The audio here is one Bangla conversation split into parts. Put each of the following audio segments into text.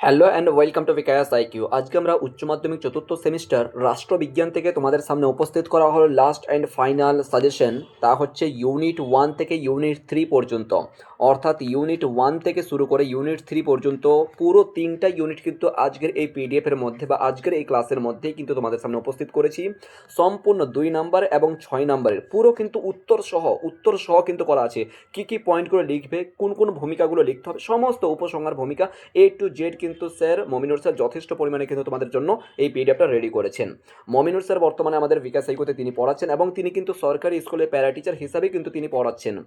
Hello and welcome to Bikash IQ. আজকে আমরা উচ্চ মাধ্যমিক চতুর্থ সেমিস্টার রাষ্ট্রবিজ্ঞান থেকে তোমাদের সামনে উপস্থিত করা হলো লাস্ট অ্যান্ড ফাইনাল সাজেশন। তা হচ্ছে ইউনিট 1 থেকে ইউনিট 3 পর্যন্ত, অর্থাৎ ইউনিট 1 থেকে শুরু করে ইউনিট 3 পর্যন্ত পুরো 3টা ইউনিট কিন্তু আজকের এই পিডিএফের মধ্যে বা আজকের এই ক্লাসের মধ্যেই কিন্তু তোমাদের সামনে উপস্থিত করেছি। সম্পূর্ণ 2 নাম্বার এবং 6 নাম্বারের পুরো কিন্তু উত্তর সহ কিন্তু করা আছে। কী কী পয়েন্টগুলো লিখবে, কোন কোন ভূমিকাগুলো লিখতে হবে, সমস্ত উপসংহার ভূমিকা এ টু জেড কিন্তু স্যার মমিনুর স্যার যথেষ্ট পরিমাণে কিন্তু তোমাদের জন্য এই পিডিএফটা রেডি করেছেন। মমিনুর স্যার বর্তমানে আমাদের বিকাশ সাইকোতে তিনি পড়াচ্ছেন এবং তিনি কিন্তু সরকারি স্কুলে প্যারা টিচার হিসাবে কিন্তু তিনি পড়াচ্ছেন।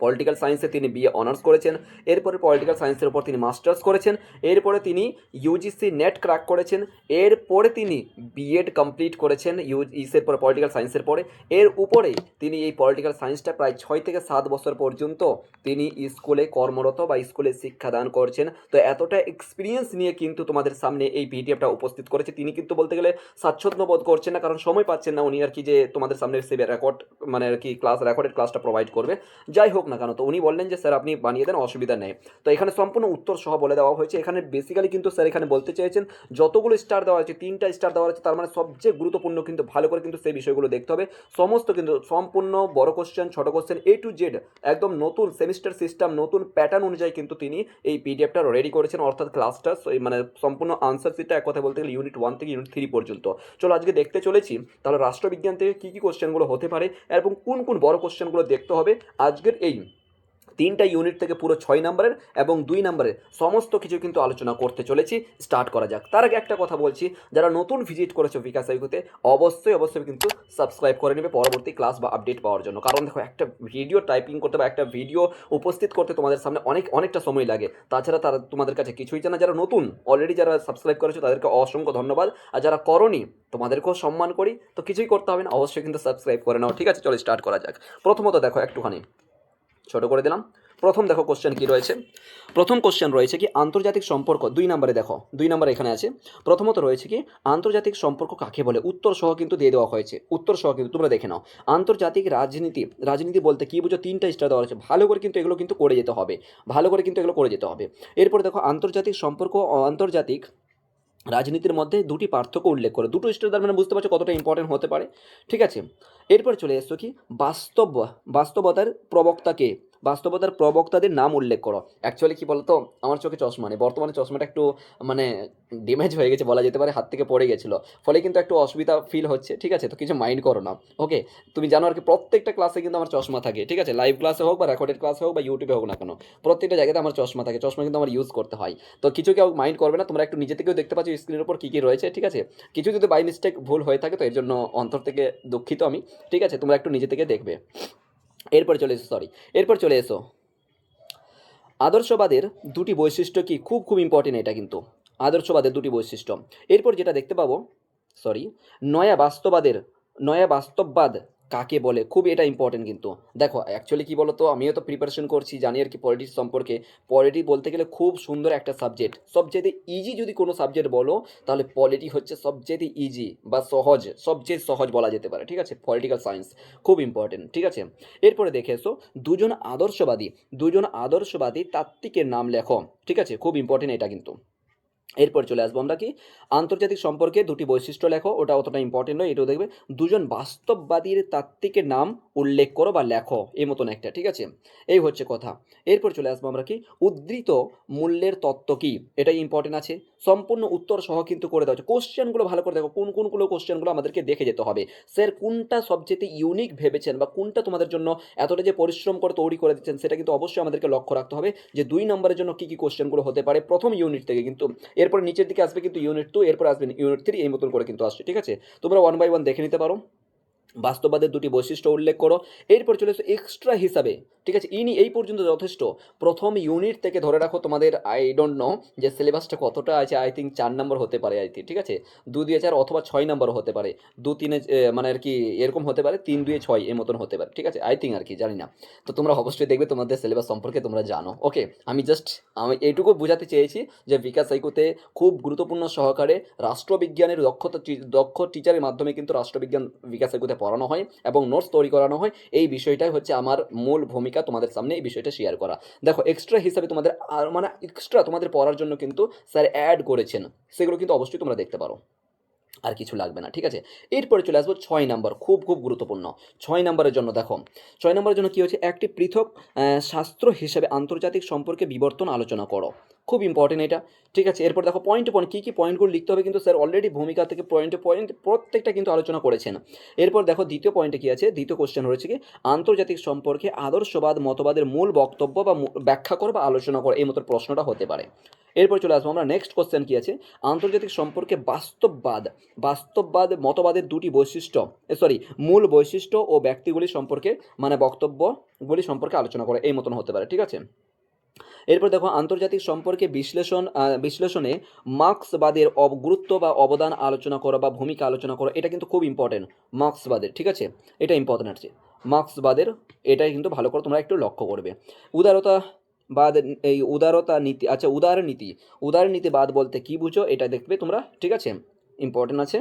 পলিটিক্যাল সায়েন্সে তিনি বিএ অনার্স করেছেন, এরপরে পলিটিক্যাল সায়েন্সের উপর তিনি মাস্টার্স করেছেন, এরপরে তিনি ইউজিসি নেট ক্র্যাক করেছেন, এরপরে তিনি বিএড কমপ্লিট করেছেন ইউজিসির পরে পলিটিক্যাল সায়েন্সের পরে। এর উপরে তিনি এই পলিটিক্যাল সায়েন্সটা প্রায় 6 থেকে 7 বছর পর্যন্ত তিনি স্কুলে কর্মরত বা স্কুলে শিক্ষাদান করছেন। তো এতটা এক্সপিরিয়েন্স নিয়ে কিন্তু তোমাদের সামনে এই পিডিএফটা উপস্থিত করেছে। তিনি কিন্তু বলতে গেলে স্বাচ্ছন্দ্য বোধ করছেন না, কারণ সময় পাচ্ছেন না উনি আর কি যে তোমাদের সামনে সে রেকর্ড মানে আর কি রেকর্ডেড ক্লাসটা প্রোভাইড করবে। যাই হোক না কেন, তো উনি বললেন যে স্যার আপনি বানিয়ে দেন, অসুবিধা নেই। তো এখানে সম্পূর্ণ উত্তর সহ বলে দেওয়া হয়েছে। এখানে বেসিক্যালি কিন্তু স্যার এখানে বলতে চেয়েছেন যতগুলো স্টার দেওয়া হয়েছে, 3টা স্টার দেওয়া হয়েছে, তার মানে সবচেয়ে গুরুত্বপূর্ণ কিন্তু ভালো করে কিন্তু সেই বিষয়গুলো দেখতে হবে। সমস্ত কিন্তু সম্পূর্ণ বড় কোশ্চেন ছোট কোশ্চেন এ টু জেড একদম নতুন সেমিস্টার সিস্টেম নতুন প্যাটার্ন অনুযায়ী কিন্তু তিনি এই পিডিএফটা রেডি করেছেন, অর্থাৎ ক্লাসটা মানে সম্পূর্ণ আনসার সিটটা এক কথা বলতে গেলে ইউনিট 1 থেকে ইউনিট 3 পর্যন্ত। চলো আজকে দেখতে চলেছি তাহলে রাষ্ট্রবিজ্ঞান থেকে কী কী কোশ্চেনগুলো হতে পারে এবং কোন কোন বড় কোশ্চেনগুলো দেখতে হবে আজকের এই 3টা ইউনিট থেকে পুরো 6 নাম্বারের এবং 2 নাম্বারের সমস্ত কিছু কিন্তু আলোচনা করতে চলেছি। স্টার্ট করা যাক। তার আগে একটা কথা বলছি, যারা নতুন ভিজিট করেছো বিকাশ আইকুতে অবশ্যই কিন্তু সাবস্ক্রাইব করে নেবে পরবর্তী ক্লাস বা আপডেট পাওয়ার জন্য। কারণ দেখো, একটা ভিডিও টাইপিং করতে বা একটা ভিডিও উপস্থিত করতে তোমাদের সামনে অনেকটা সময় লাগে। তাছাড়া তারা তোমাদের কাছে কিছুই জানা। যারা নতুন অলরেডি যারা সাবস্ক্রাইব করেছো তাদেরকে অসংখ্য ধন্যবাদ, আর যারা করনি তোমাদেরকেও সম্মান করি। তো কিছুই করতে হবে না, অবশ্যই কিন্তু সাবস্ক্রাইব করে নাও। ঠিক আছে, চলো স্টার্ট করা যাক। প্রথমত দেখো, একটুখানি ছোট করে দিলাম। প্রথম দেখো কোশ্চেন কি রয়েছে। প্রথম কোশ্চেন রয়েছে কি আন্তর্জাতিক সম্পর্ক। 2 নম্বরে দেখো, 2 নম্বরে এখানে আছে। প্রথমত রয়েছে কি আন্তর্জাতিক সম্পর্ক কাকে বলে, উত্তর সহ কিন্তু দিয়ে দেওয়া হয়েছে। উত্তর সহ কিন্তু তোমরা দেখে নাও। আন্তর্জাতিক রাজনীতি বলতে কি বুঝো, 3টা স্টার দেওয়া হয়েছে। ভালো করে কিন্তু এগুলো কিন্তু করে যেতে হবে, এরপরে দেখো আন্তর্জাতিক সম্পর্ক ও আন্তর্জাতিক রাজনীতির মধ্যে 2টি পার্থক্য উল্লেখ করে। 2টো স্টার তার মানে বুঝতে পারছো কতটা ইম্পর্টেন্ট হতে পারে। ঠিক আছে, এরপর চলে এসছো কি বাস্তবতার প্রবক্তাকে, বাস্তবতার প্রবক্তাদের নাম উল্লেখ করো। অ্যাকচুয়ালি কি বলতো, আমার চোখে চশমা নেই বর্তমানে, চশমাটা একটু মানে ড্যামেজ হয়ে গেছে বলা যেতে পারে, হাত থেকে পড়ে গেছিলো, ফলে কিন্তু একটু অসুবিধা ফিল হচ্ছে। ঠিক আছে, তো কিছু মাইন্ড করো না। ওকে, তুমি জানো আর কি প্রত্যেকটা ক্লাসে কিন্তু আমার চশমা থাকে। ঠিক আছে, লাইভ ক্লাসে হোক বা রেকর্ডেড ক্লাসে হোক বা ইউটিউবে হোক না কেন, প্রত্যেকটা জায়গাতে আমার চশমা থাকে। চশমা কিন্তু আমার ইউজ করতে হয়। তো কিছু কেউ মাইন্ড করবে না, তোমরা একটু নিজে থেকেও দেখতে পাচ্ছ স্ক্রিনের উপর কী কী রয়েছে। ঠিক আছে, কিছু যদি বাই মিস্টেক ভুল হয়ে থাকে তো এর জন্য অন্তর থেকে দুঃখিত আমি। ঠিক আছে, তোমরা একটু নিজে থেকে দেখবে। এরপর চলে এসো আদর্শবাদের 2টি বৈশিষ্ট্য কি, খুব ইম্পর্টেন্ট এটা কিন্তু। আদর্শবাদের 2টি বৈশিষ্ট্য। এরপর যেটা দেখতে পাবো, সরি, নয়া বাস্তববাদ কাকে বলে, খুব এটা ইম্পর্টেন্ট কিন্তু। দেখো অ্যাকচুয়ালি কি বলো তো, আমিও তো প্রিপারেশন করছি, জানি আর কি পলিটিক্স সম্পর্কে। পলিটি বলতে গেলে খুব সুন্দর একটা সাবজেক্ট, সবচেয়ে ইজি যদি কোনো সাবজেক্ট বলো তাহলে পলিটি হচ্ছে সবচেয়ে ইজি বা সবচেয়ে সহজ বলা যেতে পারে। ঠিক আছে, পলিটিক্যাল সায়েন্স খুব ইম্পর্টেন্ট। ঠিক আছে, এরপরে দেখে এসো দুজন আদর্শবাদী তাত্ত্বিকের নাম লেখো। ঠিক আছে, খুব ইম্পর্টেন্ট এটা কিন্তু। এরপর চলে আসবো আমরা কি আন্তর্জাতিক সম্পর্কে 2টি বৈশিষ্ট্য লেখো, ওটা অতটা ইম্পর্টেন্ট নয়, এটাও দেখবে। 2জন বাস্তববাদীর তাত্ত্বিকের নাম উল্লেখ করো বা লেখো, এই মতন একটা। ঠিক আছে, এই হচ্ছে কথা। এরপর চলে আসবো আমরা কি উদ্ধৃত মূল্যের তত্ত্ব কি, এটাই ইম্পর্টেন্ট আছে। সম্পূর্ণ উত্তর সহ কিন্তু করে দেওয়া হচ্ছে। কোশ্চেনগুলো ভালো করে দেখো, কোনগুলো কোশ্চেনগুলো আমাদেরকে দেখে যেতে হবে। স্যার কোনটা সবচেয়ে ইউনিক ভেবেছেন বা কোনটা তোমাদের জন্য এতটা যে পরিশ্রম করে তৈরি করে দিচ্ছেন, সেটা কিন্তু অবশ্যই আমাদেরকে লক্ষ্য রাখতে হবে যে 2 নম্বরের জন্য কী কী কোশ্চেনগুলো হতে পারে প্রথম ইউনিট থেকে কিন্তু। এরপর নিচের দিকে আসবে কিন্তু ইউনিট 2, এরপর আসবে ইউনিট 3, এই মতন করে কিন্তু আসছে। ঠিক আছে, তোমরা 1 বাই 1 দেখে নিতে পারো। বাস্তববাদের 2টি বৈশিষ্ট্য উল্লেখ করো। এরপর চলে এসো এক্সট্রা হিসাবে। ঠিক আছে, এই পর্যন্ত যথেষ্ট। প্রথম ইউনিট থেকে ধরে রাখো তোমাদের, আই ডোন্ট নো যে সিলেবাসটা কতটা আছে, আই থিঙ্ক 4 নম্বর হতে পারে আর কি। ঠিক আছে, 2 2 4 অথবা 6 নম্বর হতে পারে, 2 3 মানে আর কি এরকম হতে পারে, 3 2 6 এর মতন হতে পারে। ঠিক আছে, আই থিঙ্ক আর কি, জানি না। তো তোমরা অবশ্যই দেখবে, তোমাদের সিলেবাস সম্পর্কে তোমরা জানো। ওকে, আমি এইটুকু বোঝাতে চেয়েছি যে বিকাশ সাইকোতে খুব গুরুত্বপূর্ণ সহকারে রাষ্ট্রবিজ্ঞানের দক্ষ টিচারের মাধ্যমে কিন্তু রাষ্ট্রবিজ্ঞান বিকাশ সাইকোতে পড়ানো হয় এবং নোটস তৈরি করানো হয়, এই বিষয়টাই হচ্ছে আমার মূল ভূমিকা তোমাদের সামনে এই বিষয়টা শেয়ার করা। দেখো এক্সট্রা হিসাবে তোমাদের আর মানে এক্সট্রা তোমাদের পড়ার জন্য কিন্তু স্যার অ্যাড করেছেন, সেগুলো কিন্তু অবশ্যই তোমরা দেখতে পারো, আর কিছু লাগবে না, ঠিক আছে। এরপরে চলে আসবো 6 নাম্বার, খুব খুব গুরুত্বপূর্ণ। 6 নাম্বারের জন্য দেখো, 6 নাম্বারের জন্য কী হচ্ছে, একটি পৃথক শাস্ত্র হিসেবে আন্তর্জাতিক সম্পর্কে বিবর্তন আলোচনা করো, খুব ইম্পর্টেন্ট এটা, ঠিক আছে। এরপর দেখো পয়েন্ট পয়েন্ট কী কী পয়েন্টগুলো লিখতে হবে, কিন্তু স্যার অলরেডি ভূমিকা থেকে পয়েন্টে পয়েন্ট প্রত্যেকটা কিন্তু আলোচনা করেছেন। এরপর দেখো দ্বিতীয় পয়েন্টে কী আছে, দ্বিতীয় কোশ্চেন রয়েছে কি, আন্তর্জাতিক সম্পর্কে আদর্শবাদ মতবাদের মূল বক্তব্য বা ব্যাখ্যা করো বা আলোচনা করো, এই মতো প্রশ্নটা হতে পারে। এরপর চলে আসবো আমরা নেক্সট কোশ্চেন কী আছে, আন্তর্জাতিক সম্পর্কে বাস্তববাদ মতবাদের দুটি বৈশিষ্ট্য, মূল বৈশিষ্ট্য ও ব্যক্তিগুলি সম্পর্কে মানে বক্তব্যগুলি সম্পর্কে আলোচনা করে, এই মতন হতে পারে, ঠিক আছে। এরপর দেখো আন্তর্জাতিক সম্পর্কে বিশ্লেষণে মার্ক্সবাদের গুরুত্ব বা অবদান আলোচনা করো বা ভূমিকা আলোচনা করো, এটা কিন্তু খুব ইম্পর্টেন্ট, মার্ক্সবাদের, ঠিক আছে, এটা ইম্পর্টেন্ট আছে মার্ক্সবাদের, এটাই কিন্তু ভালো করে তোমরা একটু লক্ষ্য করবে। উদারতা বাদ, এই উদারতা নীতি, আচ্ছা উদারনীতিবাদ বলতে কি বুঝো, এটা দেখবে তোমরা, ঠিক আছে, ইম্পর্টেন্ট আছে।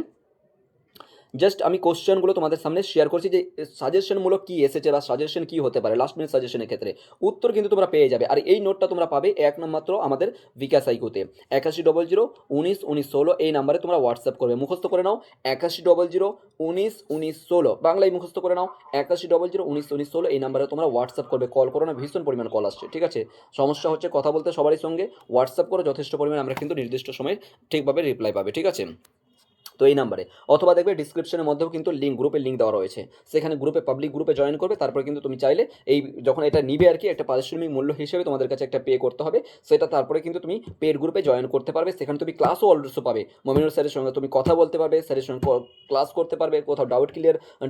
জাস্ট আমি কোশ্চেনগুলো তোমাদের সামনে শেয়ার করছি যে সাজেশনমূলক কী এসেছে বা সাজেশন কী হতে পারে লাস্ট মিনিট সাজেশনের ক্ষেত্রে, উত্তর কিন্তু তোমরা পেয়ে যাবে। আর এই নোটটা তোমরা পাবে এক মাত্র আমাদের বিকাশ আইকুতে 8100191916 এই নাম্বারে তোমরা হোয়াটসঅ্যাপ করবে, মুখস্থ করে নাও 8100191916, বাংলায় মুখস্থ করে নাও 8100191916 এই নাম্বারে তোমরা হোয়াটসঅ্যাপ করবে, কল করো না, ভীষণ পরিমাণ কল আসছে, ঠিক আছে। সমস্যা হচ্ছে কথা বলতে সবারই সঙ্গে, হোয়াটসঅ্যাপ করো যথেষ্ট পরিমাণ, আমরা কিন্তু নির্দিষ্ট সময়ে ঠিকভাবে রিপ্লাই পাবে, ঠিক আছে। তো এই নাম্বারে, অথবা দেখবে ডিসক্রিপশনের মধ্যেও কিন্তু গ্রুপের লিঙ্ক দেওয়া রয়েছে, সেখানে পাবলিক গ্রুপে জয়েন করবে, তারপরে কিন্তু তুমি চাইলে এই যখন এটা নিবে আর কি, একটা পারিশ্রমিক মূল্য হিসেবে তোমাদের কাছে একটা পে করতে হবে, সেটা তারপরে কিন্তু তুমি পেড গ্রুপে জয়েন করতে পারবে, সেখানে তুমি ক্লাসও অলসো পাবে, মমিনুর স্যারের সঙ্গে তুমি কথা বলতে পারবে, স্যারের সঙ্গে ক্লাস করতে পারবে, কোথাও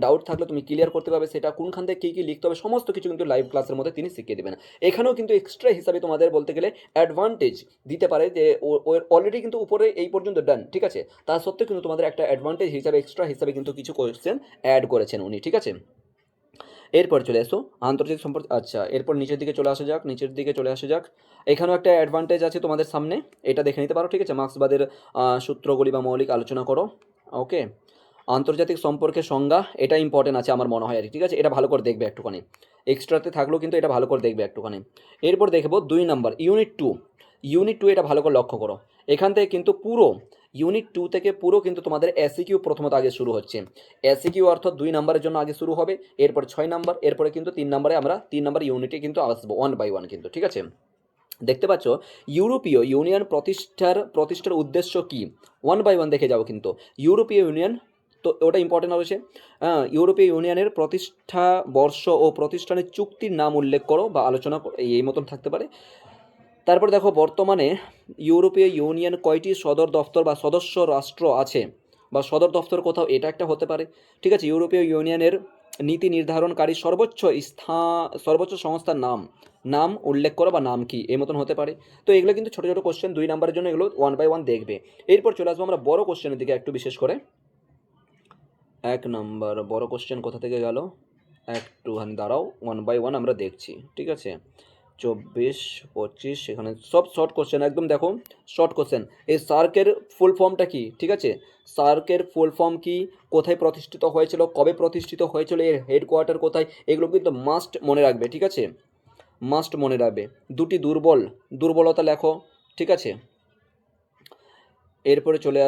ডাউট থাকলে তুমি ক্লিয়ার করতে পারবে, সেটা কোনখান থেকে কী কী লিখতে হবে সমস্ত কিছু কিন্তু লাইভ ক্লাসের মধ্যে তিনি শিখিয়ে দেবেন। এখানেও কিন্তু এক্সট্রা হিসাবে তোমাদের বলতে গেলে অ্যাডভান্টেজ দিতে পারে যে অলরেডি কিন্তু উপরে এই পর্যন্ত ডান, ঠিক আছে, তা সত্ত্বেও কিন্তু তোমাদের একটা অ্যাডভান্টেজ হিসাবে এক্সট্রা হিসাবে কিন্তু কিছু কোয়েশ্চেন অ্যাড করেছেন উনি, ঠিক আছে। এরপর চলে এসো আন্তর্জাতিক সম্পর্ক, আচ্ছা এরপর নিচের দিকে চলে আসা যাক, এখানেও একটা অ্যাডভান্টেজ আছে তোমাদের সামনে, এটা দেখে নিতে পারো, ঠিক আছে। মার্ক্সবাদের সূত্রগুলি বা মৌলিক আলোচনা করো, ওকে। আন্তর্জাতিক সম্পর্কের সংজ্ঞা, এটা ইম্পর্টেন্ট আছে আমার মনে হয় আর কি, ঠিক আছে, এটা ভালো করে দেখবে একটুখানি, এক্সট্রাতে থাকলেও কিন্তু এটা ভালো করে দেখবে একটুখানি। এরপর দেখবো 2 নাম্বার ইউনিট টু, এটা ভালো করে লক্ষ্য করো, এখান থেকে কিন্তু পুরো ইউনিট 2 থেকে পুরো কিন্তু তোমাদের এসিকিউ প্রথমত আগে শুরু হচ্ছে, এসিকিউ অর্থাৎ 2 নাম্বারের জন্য আগে শুরু হবে, এরপর 6 নাম্বার, এরপরে কিন্তু 3 নাম্বারে আমরা 3 নাম্বার ইউনিটে কিন্তু আসবো 1 বাই 1 কিন্তু, ঠিক আছে। দেখতে পাচ্ছ ইউরোপীয় ইউনিয়ন প্রতিষ্ঠার উদ্দেশ্য কি, 1 বাই 1 দেখে যাও কিন্তু, ইউরোপীয় ইউনিয়ন, তো ওটা ইম্পর্টেন্ট রয়েছে, ইউরোপীয় ইউনিয়নের প্রতিষ্ঠা বর্ষ ও প্রতিষ্ঠানের চুক্তির নাম উল্লেখ করো বা আলোচনা এই মতন থাকতে পারে। তারপর দেখো বর্তমানে ইউরোপীয় ইউনিয়ন কয়টি সদর দফতর বা সদস্য রাষ্ট্র আছে বা সদর দফতর কোথাও, এটা একটা হতে পারে, ঠিক আছে। ইউরোপীয় ইউনিয়নের নীতি নির্ধারণকারী সর্বোচ্চ সংস্থার নাম উল্লেখ করো বা নাম কি, এই মতন হতে পারে। তো এগুলো কিন্তু ছোটো ছোটো কোশ্চেন 2 নাম্বারের জন্য, এগুলো 1 বাই 1 দেখবে। এরপর চলে আসবো আমরা বড় কোশ্চেনের দিকে একটু বিশেষ করে। 1 নাম্বার বড় কোশ্চেন কোথা থেকে গেল, একটুখানি দাঁড়াও, 1 বাই 1 আমরা দেখছি, ঠিক আছে। 24, 25, এখানে সব শর্ট কোশ্চেন একদম, দেখো শর্ট কোশ্চেন। এই সার্কের ফুল ফর্মটা কি, ঠিক আছে, সার্কের ফুল ফর্ম কি, কোথায় প্রতিষ্ঠিত হয়েছিল, কবে প্রতিষ্ঠিত হয়েছিল, এর হেডকোয়ার্টার কোথায়, এগুলো কিন্তু মাস্ট মনে রাখবে, ঠিক আছে, মাস্ট মনে রাখবে। দুটি দুর্বলতা লেখো, ঠিক আছে। এরপরে চলে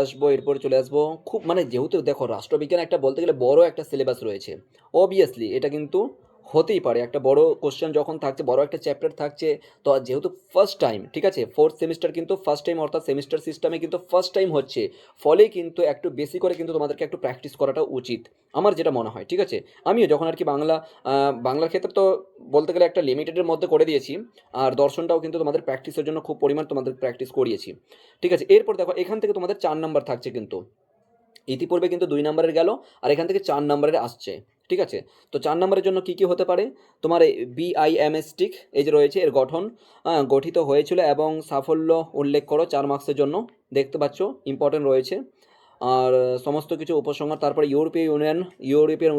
আসবো খুব মানে, যেহেতু দেখো রাষ্ট্রবিজ্ঞান একটা বলতে গেলে বড় একটা সিলেবাস রয়েছে, অবভিয়াসলি এটা কিন্তু হতেই পারে, একটা বড় কোশ্চেন যখন থাকছে, বড় একটা চ্যাপ্টার থাকছে, তো যেহেতু ফার্স্ট টাইম, ঠিক আছে, 4th সেমিস্টার কিন্তু ফার্স্ট টাইম, অর্থাৎ সেমিস্টার সিস্টেমে কিন্তু ফার্স্ট টাইম হচ্ছে, ফলে কিন্তু একটু বেশি করে কিন্তু তোমাদেরকে একটু প্র্যাকটিস করাটা উচিত, আমার যেটা মনে হয়, ঠিক আছে। আমিও যখন আর কি বাংলার ক্ষেত্রে তো বলতে গেলে একটা লিমিটেডের মধ্যে করে দিয়েছি, আর দর্শনটাও কিন্তু তোমাদের প্র্যাকটিসের জন্য খুব পরিমাণ তোমাদের প্র্যাকটিস করিয়েছি, ঠিক আছে। এরপর দেখো এখান থেকে তোমাদের 4 নাম্বার থাকছে কিন্তু, ইতিপূর্বে কিন্তু 2 নাম্বারের গেল, আর এখান থেকে 4 নাম্বারের আসছে, ঠিক আছে। তো 4 নাম্বারের জন্য কী কী হতে পারে, তোমার বিআইএমএসটিক এই যে রয়েছে, এর গঠন গঠিত হয়েছিল এবং সাফল্য উল্লেখ করো 4 মার্কসের জন্য, দেখতে পাচ্ছ ইম্পর্টেন্ট রয়েছে। আর সমস্ত কিছু উপসংহার, তারপরে ইউরোপিয়ান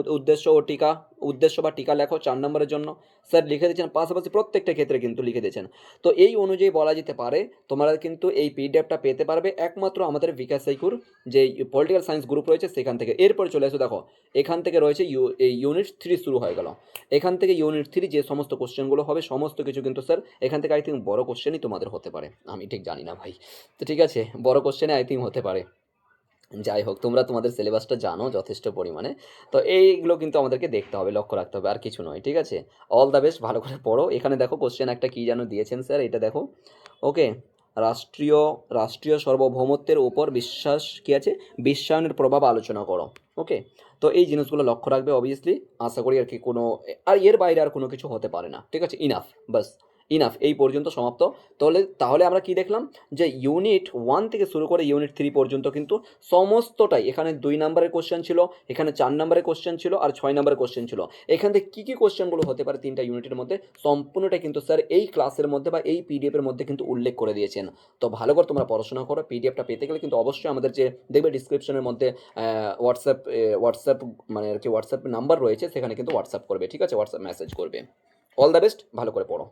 উদ্দেশ্য বা টিকা লেখো 4 নম্বরের জন্য স্যার লিখে দিয়েছেন, পাশাপাশি প্রত্যেকটা ক্ষেত্রে কিন্তু লিখে দিয়েছেন। তো এই অনুযায়ী বলা যেতে পারে তোমরা কিন্তু এই পিডিএফটা পেতে পারবে একমাত্র আমাদের বিকাশ সাইকুর যে পলিটিক্যাল সায়েন্স গ্রুপ রয়েছে সেখান থেকে। এরপরে চলে আসো, দেখো এখান থেকে রয়েছে এই ইউনিট 3 শুরু হয়ে গেল। এখান থেকে ইউনিট 3 যে সমস্ত কোশ্চেনগুলো হবে সমস্ত কিছু কিন্তু স্যার এখান থেকে আই থিঙ্ক বড় কোশ্চেনই তোমাদের হতে পারে, আমি ঠিক জানি না ভাই। তো ঠিক আছে, বড় কোশ্চেনে আই থিঙ্ক হতে পারে। যাই হোক, তোমরা তোমাদের সিলেবাসটা জানো যথেষ্ট পরিমাণে, তো এইগুলো কিন্তু আমাদেরকে দেখতে হবে, লক্ষ্য রাখতে হবে, আর কিছু নয়। ঠিক আছে, অল দ্য বেস্ট, ভালো করে পড়ো। এখানে দেখো কোশ্চেন একটা কী যেন দিয়েছেন স্যার, এটা দেখো। ওকে, রাষ্ট্রীয় রাষ্ট্রীয় সার্বভৌমত্বের উপর বিশ্বাস কী আছে, বিশ্বায়নের প্রভাব আলোচনা করো। ওকে, তো এই জিনিসগুলো লক্ষ্য রাখবে অবভিয়াসলি। আশা করি আর কি কোনো, আর এর বাইরে আর কোনো কিছু হতে পারে না। ঠিক আছে, ইনাফ, বাস ইনাফ, এই পর্যন্ত সমাপ্ত। তাহলে আমরা কি দেখলাম, যে ইউনিট 1 থেকে শুরু করে ইউনিট 3 পর্যন্ত কিন্তু সমস্তটাই, এখানে 2 নম্বরের কোশ্চেন ছিল, এখানে 4 নম্বরের কোশ্চেন ছিল, আর 6 নম্বরের কোশ্চেন ছিল। এখান থেকে কী কী কোশ্চেনগুলো হতে পারে 3টা ইউনিটের মধ্যে, সম্পূর্ণটাই কিন্তু স্যার এই ক্লাসের মধ্যে বা এই পিডিএফের মধ্যে কিন্তু উল্লেখ করে দিয়েছেন। তো ভালো করে তোমরা পড়াশোনা করো। পিডিএফটা পেতে গেলে কিন্তু অবশ্যই আমাদের যে দেখবে ডিসক্রিপশনের মধ্যে হোয়াটসঅ্যাপ মানে আর কি হোয়াটসঅ্যাপ নাম্বার রয়েছে, সেখানে কিন্তু হোয়াটসঅ্যাপ করবে। ঠিক আছে, হোয়াটসঅ্যাপ মেসেজ করবে। অল দ্য বেস্ট, ভালো করে পড়ো।